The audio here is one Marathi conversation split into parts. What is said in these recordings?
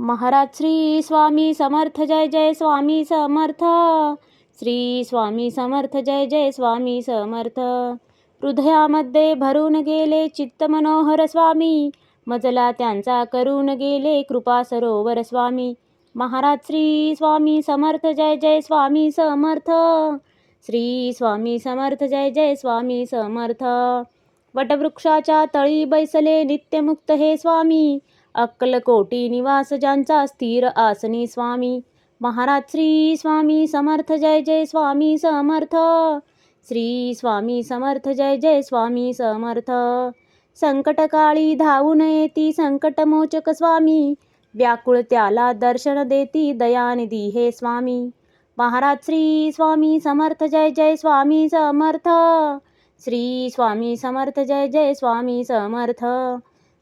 महाराज श्री स्वामी समर्थ जय जय स्वामी समर्थ. श्री स्वामी समर्थ जय जय स्वामी समर्थ. हृदयामध्ये भरून गेले चित्त मनोहर स्वामी, मजला त्यांचा करून गेले कृपा सरोवर स्वामी. महाराज श्री स्वामी समर्थ जय जय स्वामी समर्थ. श्री स्वामी समर्थ जय जय स्वामी समर्थ. वटवृक्षाच्या तळी बैसले नित्यमुक्त हे स्वामी, अक्कलकोटी निवास ज्यांचा स्थिर आसनी स्वामी. महाराज श्री स्वामी समर्थ जय जय स्वामी समर्थ. श्री स्वामी समर्थ जय जय स्वामी समर्थ. संकटकाळी धावून येती संकटमोचक स्वामी, व्याकुळ त्याला दर्शन देती दयानिधी हे स्वामी. महाराज श्री स्वामी समर्थ जय जय स्वामी समर्थ. श्री स्वामी समर्थ जय जय स्वामी समर्थ.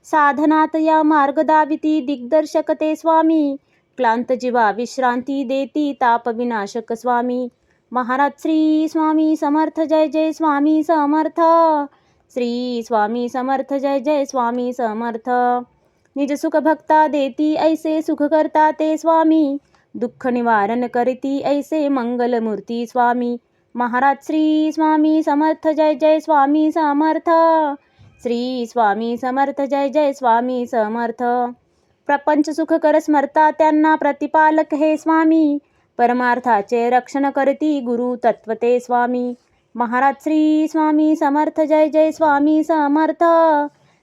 साधनात या मार्ग दाविती दिग्दर्शक ते स्वामी, क्लांत जीवा विश्रांती देती ताप विनाशक स्वामी. महाराज श्री स्वामी समर्थ जय जय स्वामी समर्थ. श्री स्वामी समर्थ जय जय स्वामी समर्थ. निज सुख भक्ता देती ऐसे सुख करता ते स्वामी, दुःख निवारण करती ऐसे मंगलमूर्ती स्वामी. महाराज श्री स्वामी समर्थ जय जय स्वामी समर्थ. श्री स्वामी समर्थ जय जय स्वामी समर्थ. प्रपंच सुख कर स्मरता त्यांना प्रतिपालक हे स्वामी, परमार्थाचे रक्षण करती गुरु तत्वते स्वामी. महाराज श्री स्वामी समर्थ जय जय स्वामी समर्थ.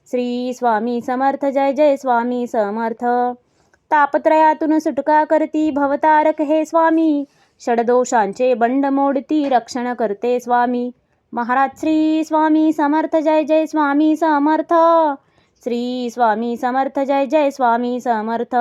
श्री स्वामी समर्थ जय जय स्वामी समर्थ. तापत्रयातून सुटका करती भवतारक हे स्वामी, षडदोषांचे बंड मोडती रक्षण करते स्वामी. महाराज श्री स्वामी समर्थ जय जय स्वामी समर्थ. श्री स्वामी समर्थ जय जय स्वामी समर्थ.